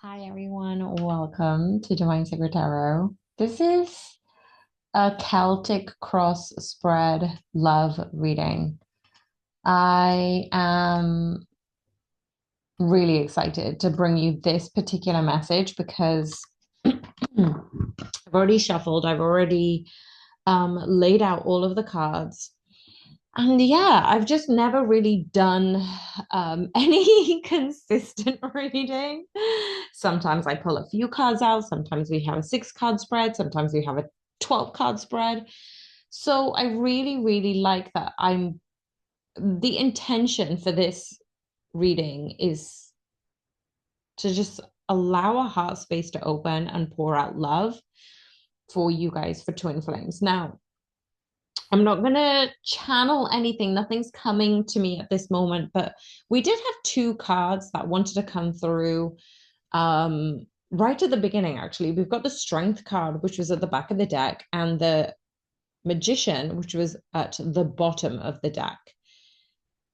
Hi everyone, welcome to Divine Secret Tarot. This is a Celtic cross spread love reading. I am really excited to bring you this particular message because I've already shuffled, I've already laid out all of the cards. And yeah, I've just never really done any consistent reading. Sometimes I pull a few cards out. Sometimes we have a 6 card spread. Sometimes we have a 12 card spread. So I really, really like that. The intention for this reading is to just allow a heart space to open and pour out love for you guys for twin flames. Now, I'm not going to channel anything. Nothing's coming to me at this moment, but we did have 2 cards that wanted to come through right at the beginning, actually. We've got the Strength card, which was at the back of the deck, and the Magician, which was at the bottom of the deck.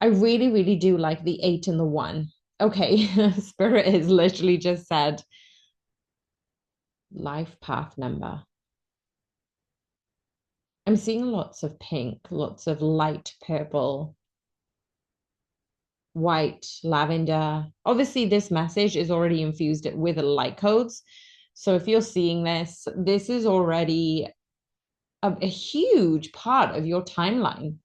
I really, really do like the 8 and the 1. Okay, Spirit has literally just said life path number. I'm seeing lots of pink, lots of light purple, white, lavender. Obviously, this message is already infused with light codes. So if you're seeing this, this is already a huge part of your timeline.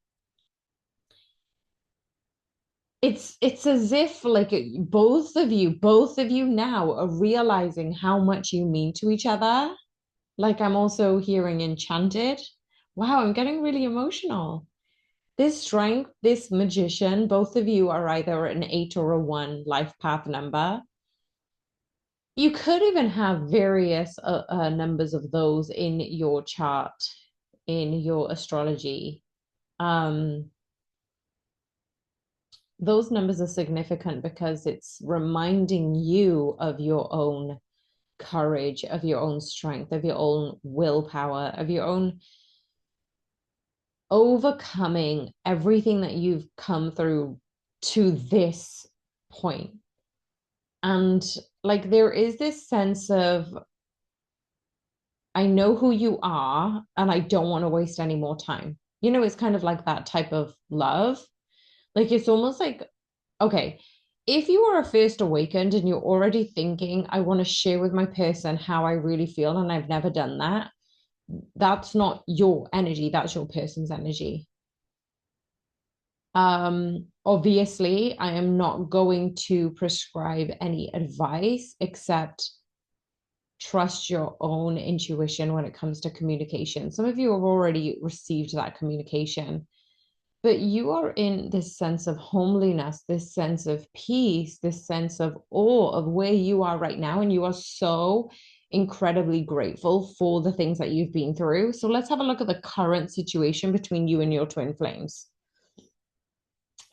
It's as if like both of you now are realizing how much you mean to each other. Like I'm also hearing enchanted. Wow, I'm getting really emotional. This Strength, this Magician, both of you are either an 8 or a 1 life path number. You could even have various numbers of those in your chart, in your astrology. Um, those numbers are significant because it's reminding you of your own courage, of your own strength, of your own willpower, of your own overcoming everything that you've come through to this point. And like there is this sense of, I know who you are and I don't want to waste any more time. It's kind of like that type of love. Like it's almost like, okay, if you are a first awakened and you're already thinking, I want to share with my person how I really feel, and I've never done that, that's not your energy, that's your person's energy. Obviously, I am not going to prescribe any advice except trust your own intuition when it comes to communication. Some of you have already received that communication, but you are in this sense of homeliness, this sense of peace, this sense of awe of where you are right now. And you are so incredibly grateful for the things that you've been through. So let's have a look at the current situation between you and your twin flames.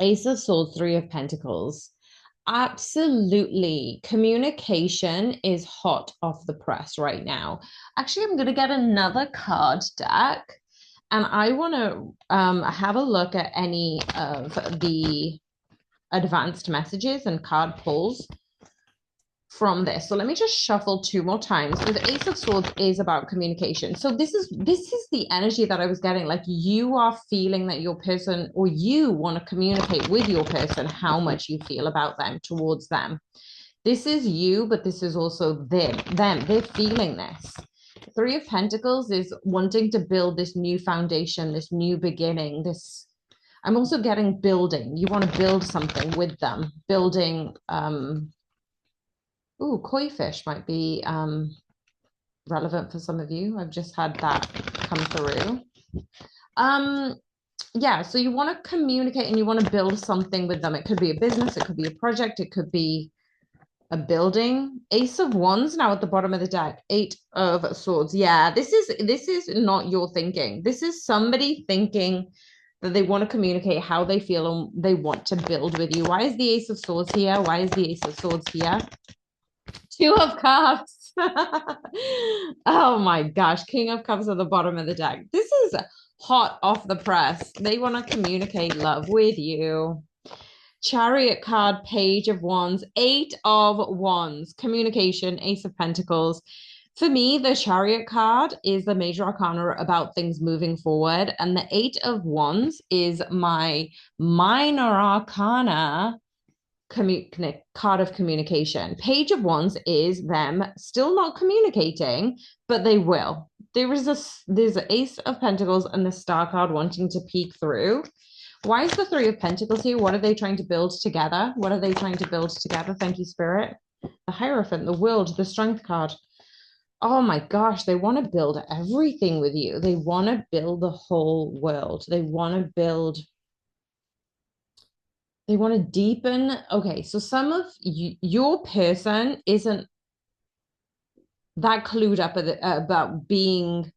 Ace of Swords, Three of Pentacles. Absolutely. Communication is hot off the press right now. Actually, I'm going to get another card deck and I want to have a look at any of the advanced messages and card pulls from this. So let me just shuffle 2 more times. So the Ace of Swords is about communication. So this is the energy that I was getting. Like you are feeling that your person, or you want to communicate with your person how much you feel about them, towards them. This is you, but this is also them. They're feeling this. Three of Pentacles is wanting to build this new foundation, this new beginning, this. I'm also getting building. You want to build something with them. Building koi fish might be relevant for some of you. I've just had that come through. Yeah, so you want to communicate and you want to build something with them. It could be a business, it could be a project, it could be a building. Ace of Wands now at the bottom of the deck. 8 of Swords. Yeah, this is not your thinking. This is somebody thinking that they want to communicate how they feel and they want to build with you. Why is the Ace of Swords here? Why is the Ace of Swords here? 2 of Cups. Oh my gosh. King of Cups at the bottom of the deck. This is hot off the press. They want to communicate love with you. Chariot card, Page of Wands, Eight of Wands, communication, Ace of Pentacles. For me, the Chariot card is the major arcana about things moving forward, and the Eight of Wands is my minor arcana card of communication. Page of Wands is them still not communicating, but they will. There's an Ace of Pentacles and the Star card wanting to peek through. Why is the Three of Pentacles here? What are they trying to build together? What are they trying to build together? Thank you, Spirit. The Hierophant, the World, the Strength card. Oh my gosh, they want to build everything with you. They want to build the whole world. They want to deepen. Okay, so some of your person isn't that clued up about being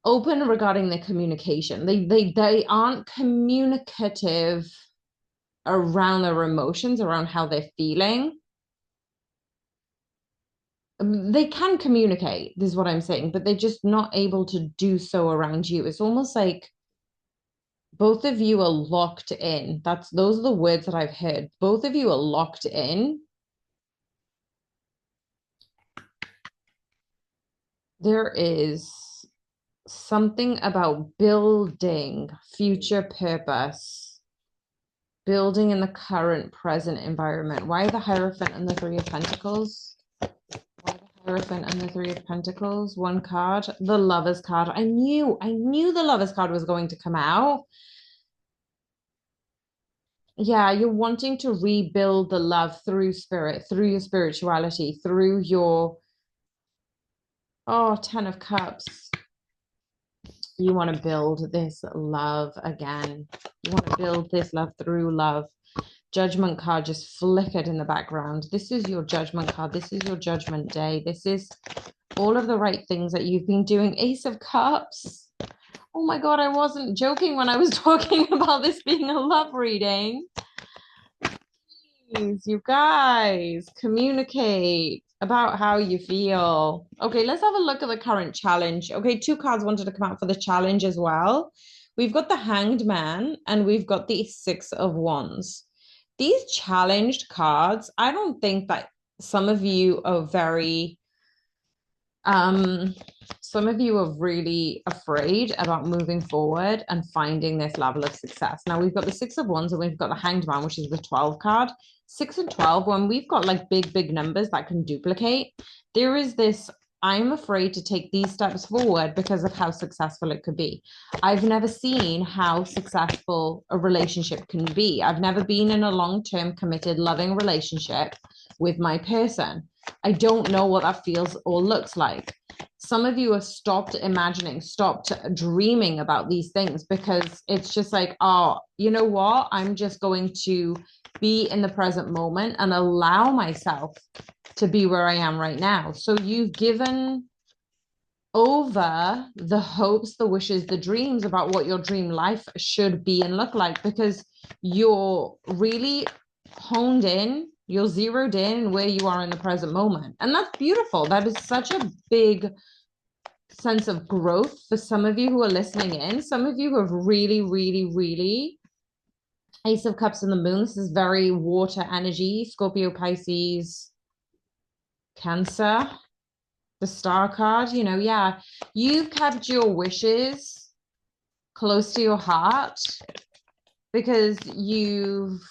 open regarding their communication. They aren't communicative around their emotions, around how they're feeling. They can communicate, this is what I'm saying, but they're just not able to do so around you. It's almost like both of you are locked in. Those are the words that I've heard. Both of you are locked in. There is something about building future purpose, building in the current present environment. Why the Hierophant and the Three of Pentacles? Why the Hierophant and the Three of Pentacles? One card, the Lover's card. I knew the Lover's card was going to come out. Yeah, you're wanting to rebuild the love through spirit, through your spirituality, through your, oh, Ten of Cups. You want to build this love again. You want to build this love through love. Judgment card just flickered in the background. This is your judgment card. This is your judgment day. This is all of the right things that you've been doing. Ace of Cups. Oh my God, I wasn't joking when I was talking about this being a love reading. Please, you guys, communicate about how you feel. Okay, let's have a look at the current challenge. Okay, two cards wanted to come out for the challenge as well. We've got the Hanged Man and we've got the Six of Wands. These challenged cards, I don't think that some of you are very some of you are really afraid about moving forward and finding this level of success. Now we've got the Six of Wands and we've got the Hanged Man, which is the 12 card. 6 and 12, when we've got like big numbers that can duplicate, there is this, I'm afraid to take these steps forward because of how successful it could be. I've never seen how successful a relationship can be. I've never been in a long-term committed loving relationship with my person. I don't know what that feels or looks like. Some of you have stopped imagining, stopped dreaming about these things because it's just like, oh, you know what? I'm just going to be in the present moment and allow myself to be where I am right now. So you've given over the hopes, the wishes, the dreams about what your dream life should be and look like because you're really honed in, you're zeroed in where you are in the present moment. And that's beautiful. That is such a big sense of growth for some of you who are listening in. Some of you who have really Ace of Cups and the Moon. This is very water energy. Scorpio, Pisces, Cancer. The Star card, yeah. You've kept your wishes close to your heart because you've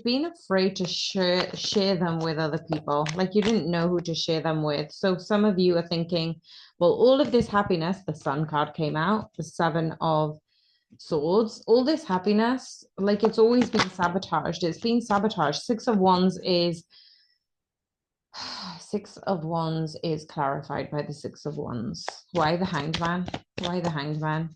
been afraid to share them with other people. Like you didn't know who to share them with. So some of you are thinking, well, all of this happiness, the Sun card came out, the Seven of Swords, all this happiness, like it's always been sabotaged. It's been sabotaged. Six of Wands is clarified by the Six of Wands. Why the Hanged Man? Why the Hanged Man?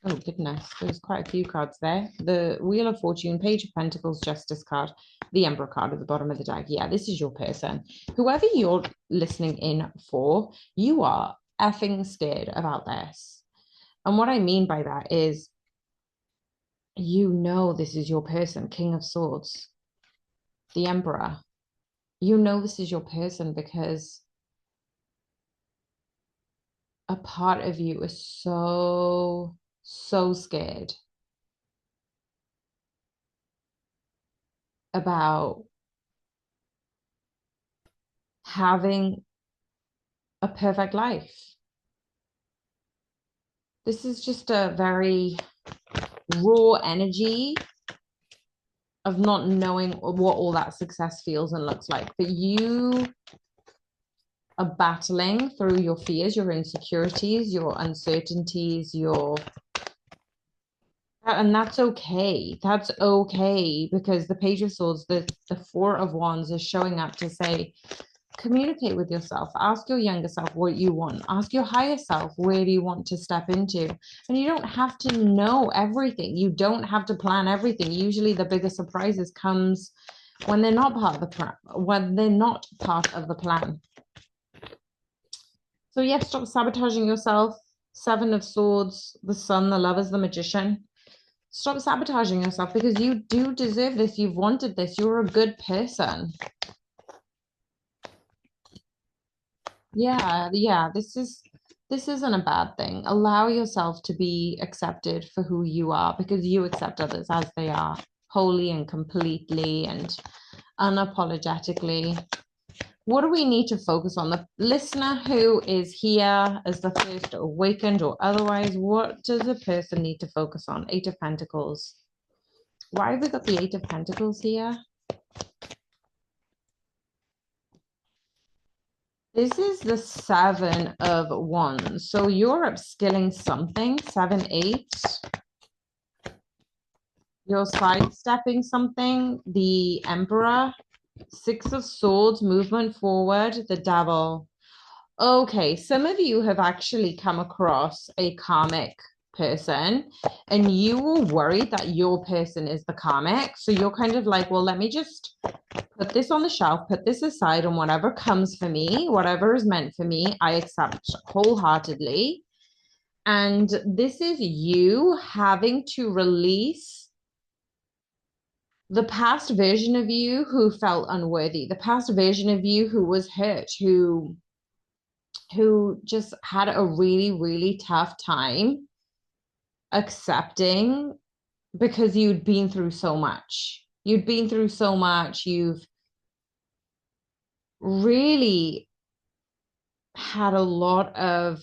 Oh, goodness. There's quite a few cards there. The Wheel of Fortune, Page of Pentacles, Justice card, the Emperor card at the bottom of the deck. Yeah, this is your person. Whoever you're listening in for, you are effing scared about this. And what I mean by that is, this is your person, King of Swords, the Emperor. This is your person because a part of you is so so scared about having a perfect life. This is just a very raw energy of not knowing what all that success feels and looks like. But you are battling through your fears, your insecurities, your uncertainties, and that's okay. That's okay because the Page of Swords, the Four of Wands is showing up to say, communicate with yourself. Ask your younger self what you want. Ask your higher self where do you want to step into. And you don't have to know everything. You don't have to plan everything. Usually the biggest surprises comes when they're not part of the plan. When they're not part of the plan. So yes, stop sabotaging yourself. Seven of Swords, the Sun, the Lovers, the Magician. Stop sabotaging yourself because you do deserve this. You've wanted this. You're a good person. Yeah, this isn't a bad thing. Allow yourself to be accepted for who you are because you accept others as they are, wholly and completely and unapologetically. What do we need to focus on? The listener who is here as the first awakened or otherwise, what does a person need to focus on? Eight of Pentacles. Why have we got the Eight of Pentacles here? This is the Seven of Wands. So you're upskilling something, 7, 8. You're sidestepping something, the Emperor, Six of Swords, movement forward, the Devil. Okay, some of you have actually come across a karmic person and you were worried that your person is the karmic. So you're kind of like, well, let me just put this on the shelf, put this aside, and whatever comes for me, whatever is meant for me, I accept wholeheartedly. And this is you having to release the past version of you who felt unworthy, the past version of you who was hurt, who just had a really, really tough time accepting because you'd been through so much. You'd been through so much. You've really had a lot of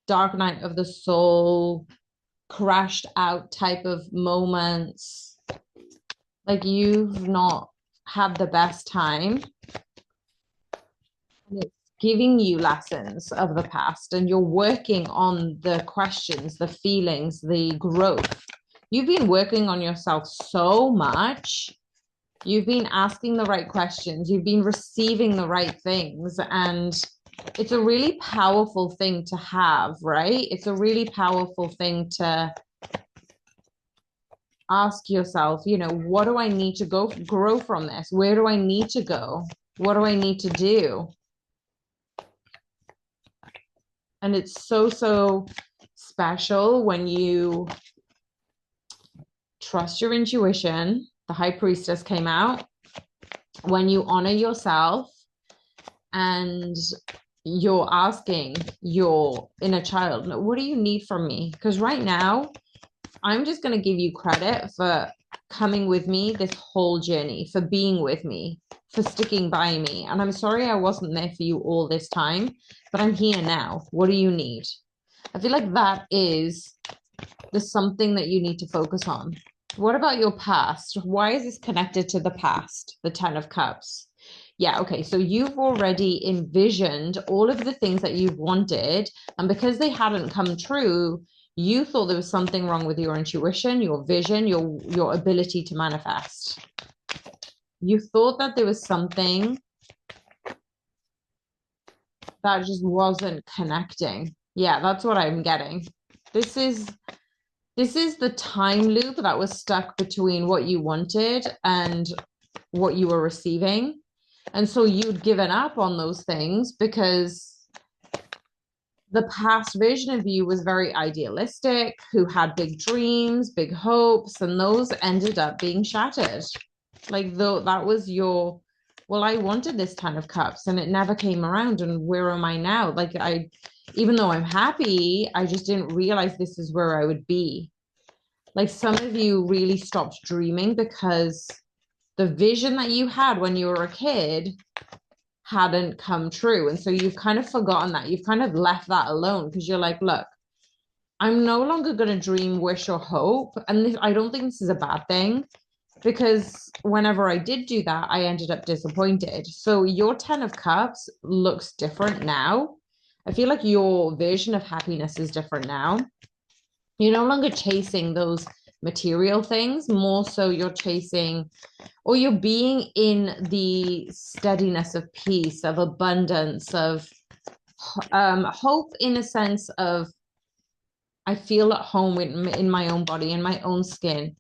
dark night of the soul, crashed out type of moments. Like you've not had the best time. And it's giving you lessons of the past, and you're working on the questions, the feelings, the growth. You've been working on yourself so much. You've been asking the right questions. You've been receiving the right things. And it's a really powerful thing to have, right? It's a really powerful thing to ask yourself, what do I need to grow from this? Where do I need to go? What do I need to do? And it's so, so special when you trust your intuition. The High Priestess came out. When you honor yourself and you're asking your inner child, what do you need from me? Because right now, I'm just going to give you credit for coming with me this whole journey, for being with me, for sticking by me. And I'm sorry I wasn't there for you all this time, but I'm here now. What do you need? I feel like that is the something that you need to focus on. What about your past? Why is this connected to the past? The Ten of Cups. Yeah, okay. So you've already envisioned all of the things that you've wanted, and because they hadn't come true, you thought there was something wrong with your intuition, your vision, your ability to manifest. You thought that there was something that just wasn't connecting. Yeah, that's what I'm getting. This is the time loop that was stuck between what you wanted and what you were receiving. And so you'd given up on those things because the past version of you was very idealistic, who had big dreams, big hopes, and those ended up being shattered. Like though that was your, well, I wanted this Ten of Cups and it never came around. And where am I now? Like even though I'm happy, I just didn't realize this is where I would be. Like some of you really stopped dreaming because the vision that you had when you were a kid hadn't come true. And so you've kind of forgotten that. You've kind of left that alone because you're like, look, I'm no longer going to dream, wish, or hope. And I don't think this is a bad thing because whenever I did do that, I ended up disappointed. So your 10 of Cups looks different now. I feel like your version of happiness is different now. You're no longer chasing those material things, more so you're chasing or you're being in the steadiness of peace, of abundance, of hope in a sense of I feel at home in my own body, in my own skin.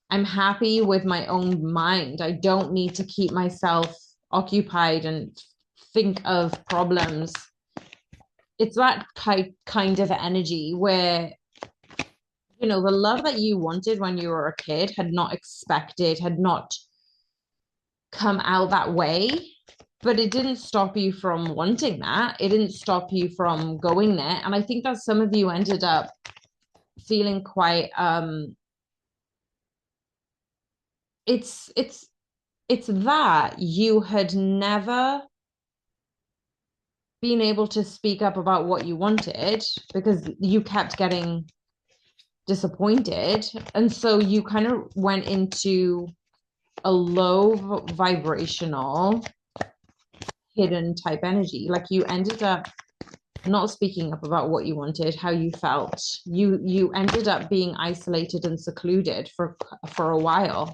I'm happy with my own mind. I don't need to keep myself occupied and think of problems. It's that kind of energy where, you know, the love that you wanted when you were a kid had not expected, had not come out that way, but it didn't stop you from wanting that. It didn't stop you from going there. And I think that some of you ended up feeling quite it's it's that you had never been able to speak up about what you wanted because you kept getting disappointed. And so you kind of went into a low vibrational, hidden type energy. Like you ended up not speaking up about what you wanted, how you felt. You ended up being isolated and secluded for a while.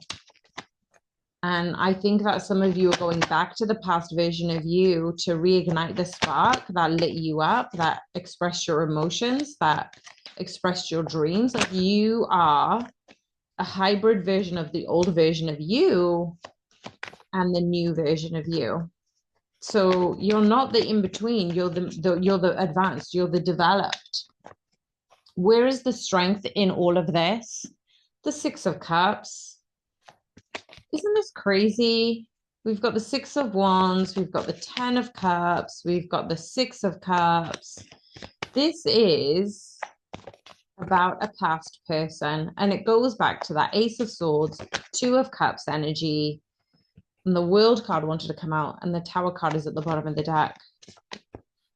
And I think that some of you are going back to the past version of you to reignite the spark that lit you up, that expressed your emotions, that expressed your dreams. Like you are a hybrid version of the old version of you and the new version of you. So you're not the in between. You're the advanced. You're the developed. Where is the strength in all of this? The Six of Cups. Isn't this crazy? We've got the Six of Wands. We've got the 10 of Cups. We've got the Six of Cups. This is about a past person, and it goes back to that Ace of Swords, Two of Cups energy, and the World card wanted to come out, and the Tower card is at the bottom of the deck.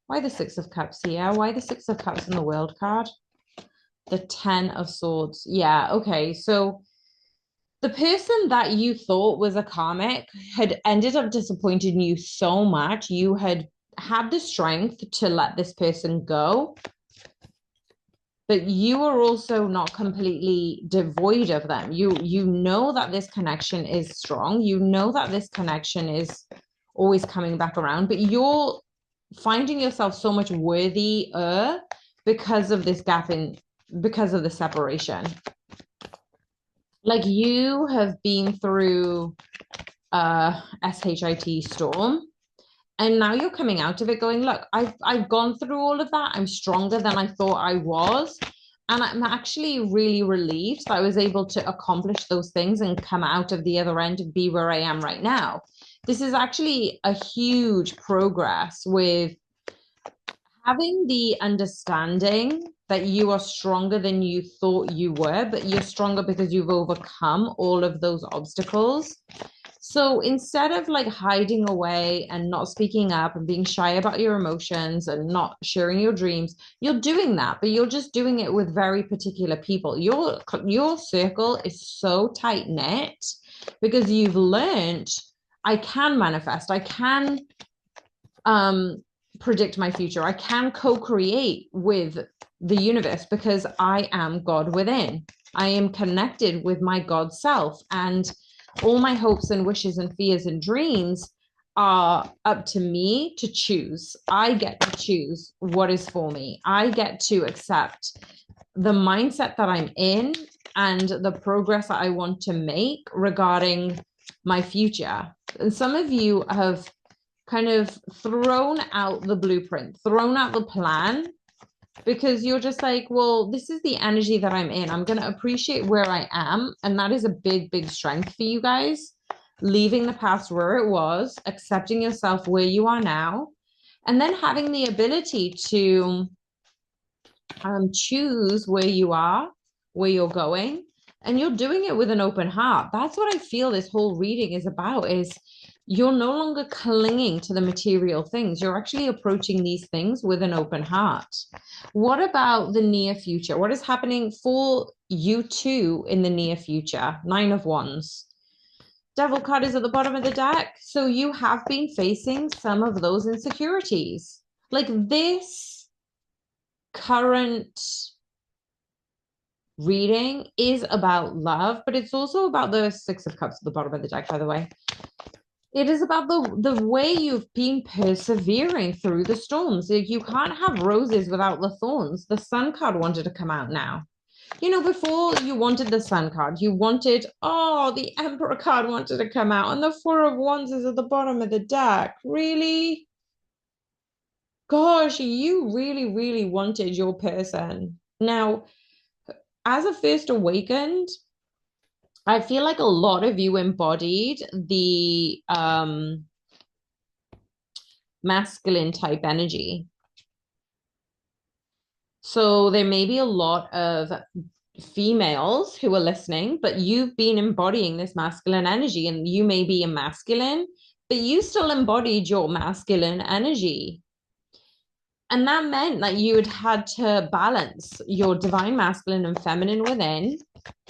Why the Six of Cups here? Why the Six of Cups in the World card? The 10 of Swords. Yeah, okay. So the person that you thought was a karmic had ended up disappointing you so much. You had the strength to let this person go, but you are also not completely devoid of them. You know that this connection is strong. You know that this connection is always coming back around, but you're finding yourself so much worthier because of this gap because of the separation. Like you have been through a SHIT storm, and now you're coming out of it going, look, I've gone through all of that. I'm stronger than I thought I was. And I'm actually really relieved that I was able to accomplish those things and come out of the other end and be where I am right now. This is actually a huge progress with having the understanding that you are stronger than you thought you were, but you're stronger because you've overcome all of those obstacles. So instead of like hiding away and not speaking up and being shy about your emotions and not sharing your dreams, you're doing that, but you're just doing it with very particular people. Your circle is so tight knit because you've learned I can manifest, I can predict my future, I can co-create with the universe because I am God within. I am connected with my God self, and all my hopes and wishes and fears and dreams are up to me to choose. I get to choose what is for me. I get to accept the mindset that I'm in and the progress that I want to make regarding my future. And some of you have kind of thrown out the blueprint, thrown out the plan, because you're just like, well, this is the energy that I'm in. I'm going to appreciate where I am. And that is a big, big strength for you guys. Leaving the past where it was, accepting yourself where you are now, and then having the ability to choose where you are, where you're going, and you're doing it with an open heart. That's what I feel this whole reading is about, is you're no longer clinging to the material things. You're actually approaching these things with an open heart. What about the near future? What is happening for you two in the near future? Nine of Wands. Devil card is at the bottom of the deck. So you have been facing some of those insecurities. Like this current reading is about love, but it's also about the Six of Cups at the bottom of the deck, by the way. It is about the way you've been persevering through the storms. You can't have roses without the thorns. The Sun card wanted to come out now. You know, before you wanted the Sun card, you wanted, oh, the Emperor card wanted to come out, and the Four of Wands is at the bottom of the deck. Really? Gosh, you really, really wanted your person. Now, as a first awakened, I feel like a lot of you embodied the masculine type energy. So there may be a lot of females who are listening, but you've been embodying this masculine energy, and you may be a masculine, but you still embodied your masculine energy. And that meant that you had to balance your divine masculine and feminine within.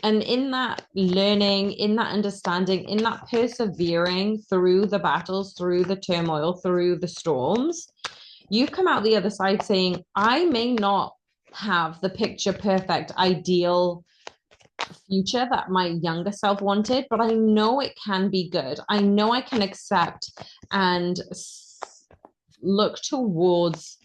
And in that learning, in that understanding, in that persevering through the battles, through the turmoil, through the storms, you've come out the other side saying, I may not have the picture perfect, ideal future that my younger self wanted, but I know it can be good. I know I can accept and look towards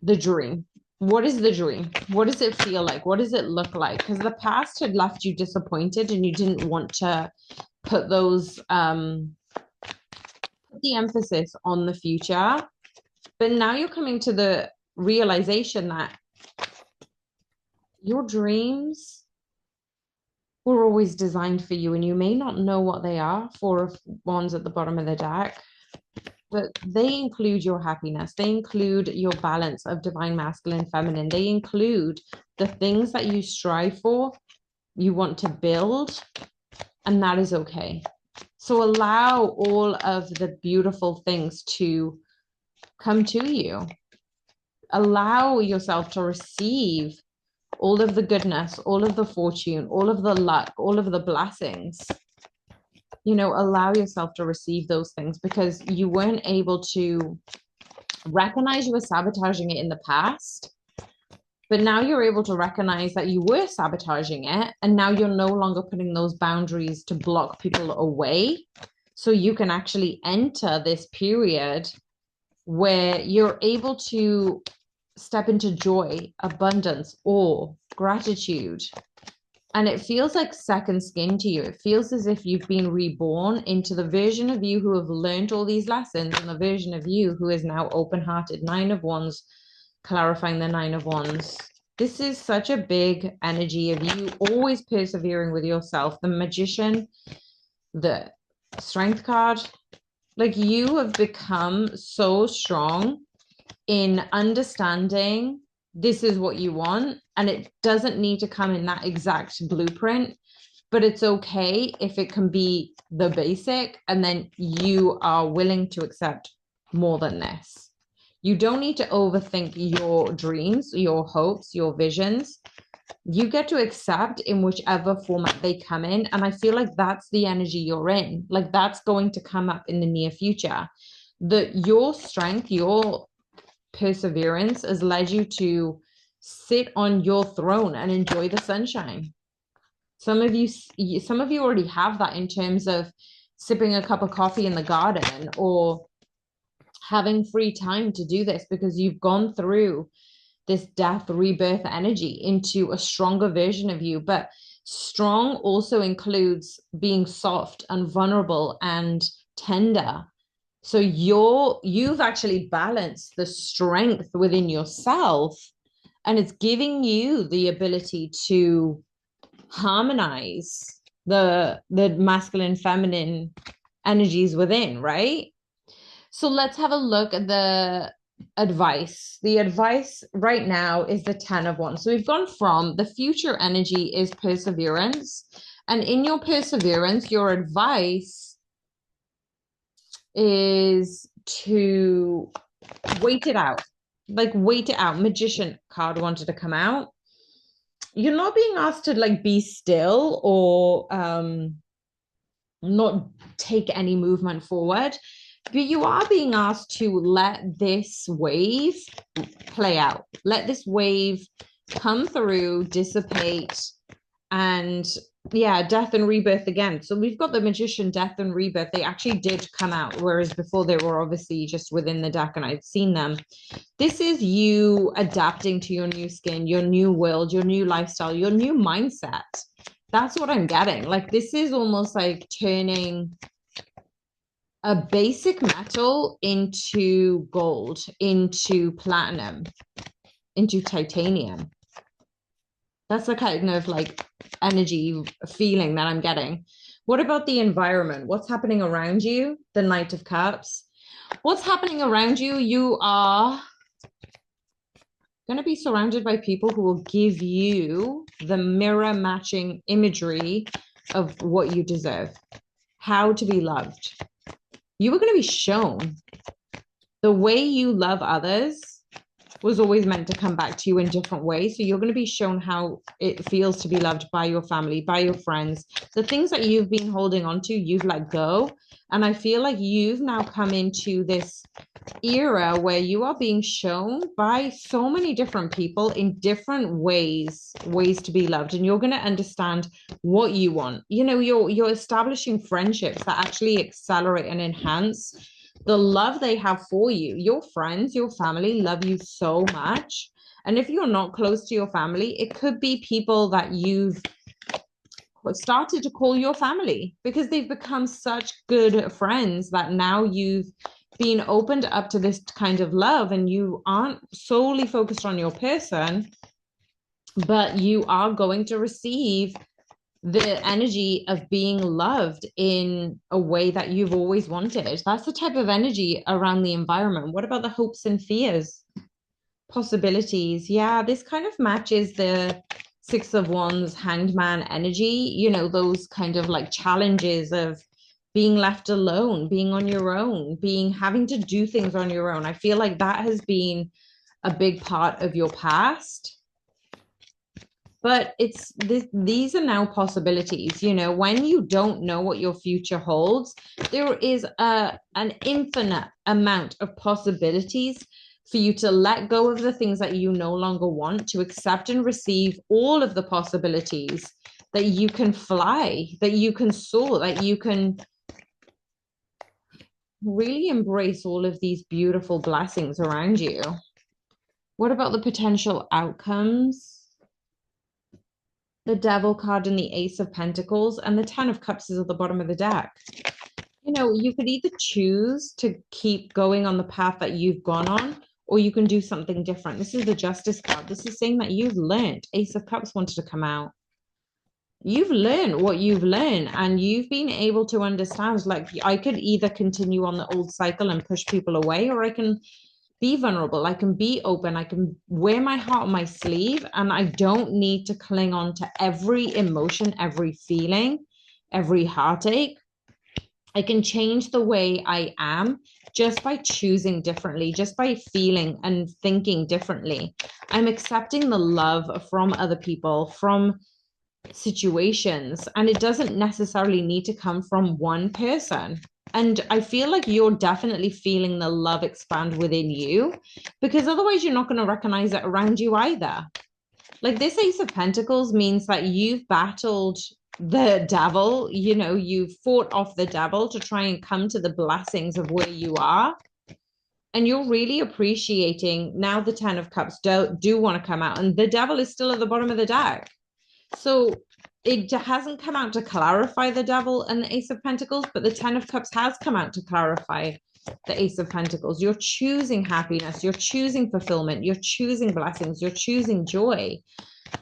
the dream. What is the dream? What does it feel like? What does it look like? Because the past had left you disappointed and you didn't want to put those put the emphasis on the future. But now you're coming to the realization that your dreams were always designed for you, and you may not know what they are. Four of Wands at the bottom of the deck, but they include your happiness. They include your balance of divine masculine, feminine. They include the things that you strive for, you want to build, and that is okay. So allow all of the beautiful things to come to you. Allow yourself to receive all of the goodness, all of the fortune, all of the luck, all of the blessings. You know, allow yourself to receive those things, because you weren't able to recognize you were sabotaging it in the past, but now you're able to recognize that you were sabotaging it, and now you're no longer putting those boundaries to block people away. So you can actually enter this period where you're able to step into joy, abundance, awe, gratitude. And it feels like second skin to you. It feels as if you've been reborn into the version of you who have learned all these lessons, and the version of you who is now open-hearted. Nine of Wands, clarifying the Nine of Wands. This is such a big energy of you always persevering with yourself. The Magician, the Strength card, like you have become so strong in understanding this is what you want, and it doesn't need to come in that exact blueprint, but it's okay if it can be the basic, and then you are willing to accept more than this. You don't need to overthink your dreams, your hopes, your visions. You get to accept in whichever format they come in, and I feel like that's the energy you're in. Like that's going to come up in the near future. That your strength, your perseverance has led you to sit on your throne and enjoy the sunshine. Some of you already have that in terms of sipping a cup of coffee in the garden, or having free time to do this because you've gone through this death rebirth energy into a stronger version of you. But strong also includes being soft and vulnerable and tender. So you've actually balanced the strength within yourself, and it's giving you the ability to harmonize the masculine, feminine energies within, right? So let's have a look at the advice. The advice right now is the 10 of Wands. So we've gone from the future energy is perseverance. And in your perseverance, your advice is to wait it out. Like, wait it out. Magician card wanted to come out. You're not being asked to like be still or not take any movement forward, but you are being asked to let this wave play out. Let this wave come through, dissipate, and yeah, death and rebirth again. So we've got the Magician, death and rebirth. They actually did come out, whereas before they were obviously just within the deck and I'd seen them. This is you adapting to your new skin, your new world, your new lifestyle, your new mindset. That's what I'm getting. Like, this is almost like turning a basic metal into gold, into platinum, into titanium. That's the kind of like energy feeling that I'm getting. What about the environment? What's happening around you? The Knight of Cups. What's happening around you? You are going to be surrounded by people who will give you the mirror matching imagery of what you deserve, how to be loved. You were going to be shown the way you love others was always meant to come back to you in different ways. So you're going to be shown how it feels to be loved by your family, by your friends. The things that you've been holding on to, you've let go. And I feel like you've now come into this era where you are being shown by so many different people in different ways to be loved, and you're going to understand what you want. You know, you're establishing friendships that actually accelerate and enhance the love they have for you. Your friends, your family love you so much, and if you're not close to your family, it could be people that you've started to call your family because they've become such good friends that now you've been opened up to this kind of love, and you aren't solely focused on your person, but you are going to receive the energy of being loved in a way that you've always wanted. That's the type of energy around the environment. What about the hopes and fears? Possibilities. Yeah, this kind of matches the Six of Wands, Hanged Man energy, you know, those kind of like challenges of being left alone, being on your own, being having to do things on your own. I feel like that has been a big part of your past. But it's this, these are now possibilities. You know, when you don't know what your future holds, there is an infinite amount of possibilities for you to let go of the things that you no longer want, to accept and receive all of the possibilities, that you can fly, that you can soar, that you can really embrace all of these beautiful blessings around you. What about the potential outcomes? The Devil card and the Ace of Pentacles, and the Ten of Cups is at the bottom of the deck. You know, you could either choose to keep going on the path that you've gone on, or you can do something different. This is the Justice card. This is saying that you've learned. Ace of Cups wanted to come out. You've learned what you've learned, and you've been able to understand, like, I could either continue on the old cycle and push people away, or I can be vulnerable. I can be open. I can wear my heart on my sleeve, and I don't need to cling on to every emotion, every feeling, every heartache. I can change the way I am just by choosing differently, just by feeling and thinking differently. I'm accepting the love from other people, from situations, and it doesn't necessarily need to come from one person. And I feel like you're definitely feeling the love expand within you, because otherwise you're not going to recognize it around you either. Like, this Ace of Pentacles means that you've battled the devil, you know, you've fought off the devil to try and come to the blessings of where you are. And you're really appreciating now the Ten of Cups do want to come out, and the devil is still at the bottom of the deck. So it hasn't come out to clarify the devil and the Ace of Pentacles, but the Ten of Cups has come out to clarify the Ace of Pentacles. You're choosing happiness, you're choosing fulfillment, you're choosing blessings, you're choosing joy.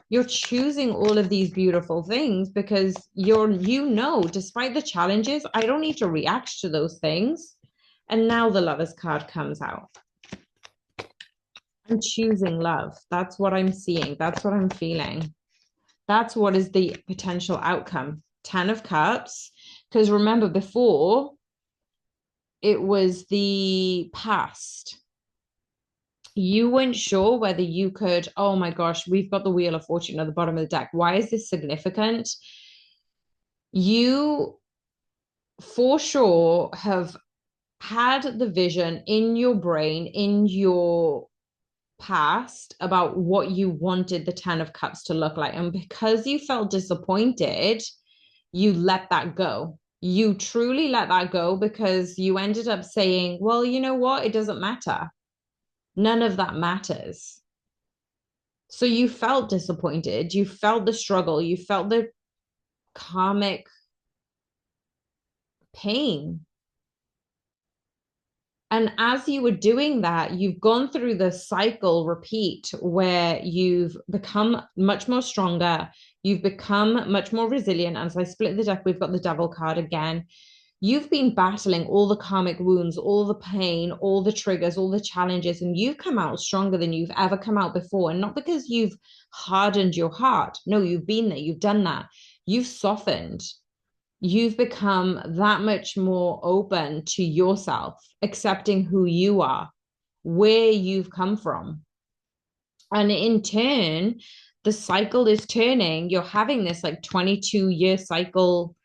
You're choosing all of these beautiful things because you know, despite the challenges, I don't need to react to those things. And now the Lovers card comes out. I'm choosing love. That's what I'm seeing. That's what I'm feeling. That's what is the potential outcome. 10 of Cups. Because remember, before it was the past. You weren't sure whether you could, oh my gosh, we've got the Wheel of Fortune at the bottom of the deck. Why is this significant? You, for sure, have had the vision in your brain, in your past about what you wanted the 10 of Cups to look like. And because you felt disappointed, you let that go. You truly let that go because you ended up saying, well, you know what? It doesn't matter. None of that matters. So you felt disappointed. You felt the struggle. You felt the karmic pain. And as you were doing that, you've gone through the cycle repeat where you've become much more stronger. You've become much more resilient. As I split the deck, we've got the Devil card again. You've been battling all the karmic wounds, all the pain, all the triggers, all the challenges, and you've come out stronger than you've ever come out before. And not because you've hardened your heart. No, you've been there. You've done that. You've softened. You've become that much more open to yourself, accepting who you are, where you've come from. And in turn, the cycle is turning. You're having this like 22-year cycle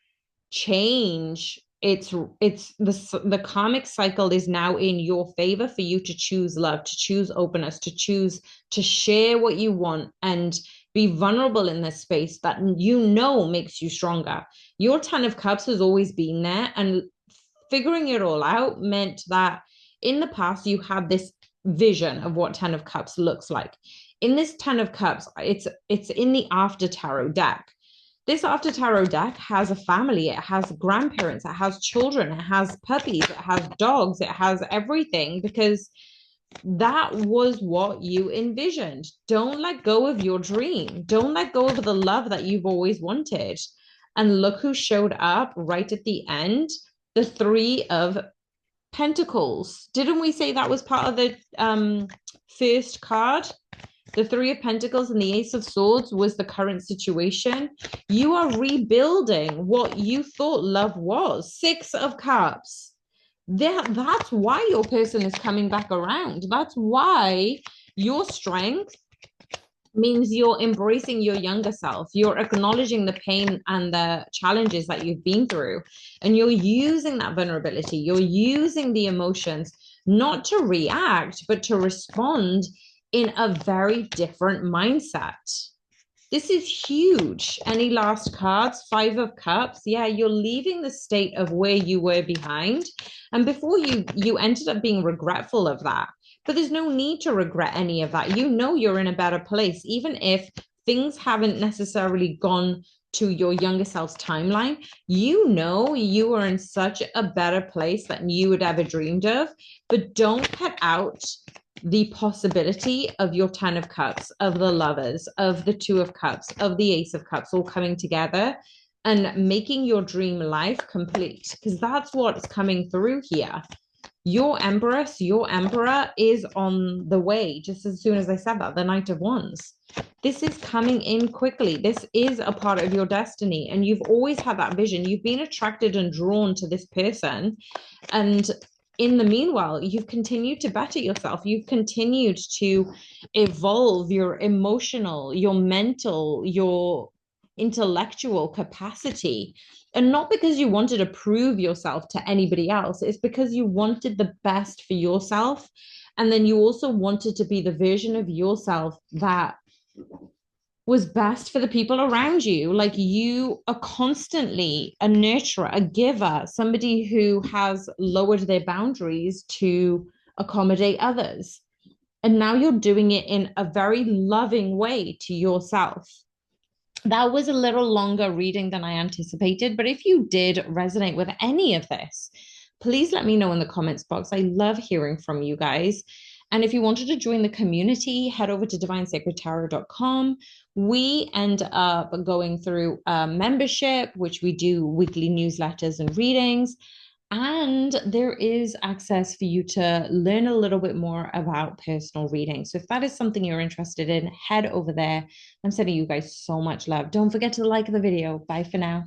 change. It's the karmic cycle is now in your favor for you to choose love, to choose openness, to choose to share what you want and be vulnerable in this space that you know makes you stronger. Your 10 of Cups has always been there, and figuring it all out meant that in the past you had this vision of what 10 of Cups looks like. In this 10 of Cups, it's in the after tarot deck. This after tarot deck has a family, it has grandparents, it has children, it has puppies, it has dogs, it has everything, because that was what you envisioned. Don't let go of your dream. Don't let go of the love that you've always wanted. And look who showed up right at the end, the Three of Pentacles. Didn't we say that was part of the first card? The Three of Pentacles and the Ace of Swords was the current situation. You are rebuilding what you thought love was. Six of Cups. That's why your person is coming back around. That's why your strength means you're embracing your younger self. You're acknowledging the pain and the challenges that you've been through. And you're using that vulnerability. You're using the emotions not to react, but to respond in a very different mindset. This is huge. Any last cards? Five of Cups. Yeah, you're leaving the state of where you were behind. And before you ended up being regretful of that. But there's no need to regret any of that. You know you're in a better place, even if things haven't necessarily gone to your younger self's timeline. You know you are in such a better place than you would ever dreamed of. But don't cut out the possibility of your 10 of Cups, of the Lovers, of the Two of Cups, of the Ace of Cups all coming together and making your dream life complete, because that's what's coming through here. Your Empress, your Emperor is on the way. Just as soon as I said that, the Knight of Wands. This is coming in quickly. This is a part of your destiny. And you've always had that vision. You've been attracted and drawn to this person. And in the meanwhile, you've continued to better yourself. You've continued to evolve your emotional, your mental, your intellectual capacity. And not because you wanted to prove yourself to anybody else, it's because you wanted the best for yourself. And then you also wanted to be the version of yourself that was best for the people around you. Like, you are constantly a nurturer, a giver, somebody who has lowered their boundaries to accommodate others. And now you're doing it in a very loving way to yourself. That was a little longer reading than I anticipated, but if you did resonate with any of this, please let me know in the comments box. I love hearing from you guys. And if you wanted to join the community, head over to divinesacredtarot.com. We end up going through a membership, which we do weekly newsletters and readings. And there is access for you to learn a little bit more about personal reading. So if that is something you're interested in, head over there. I'm sending you guys so much love. Don't forget to like the video. Bye for now.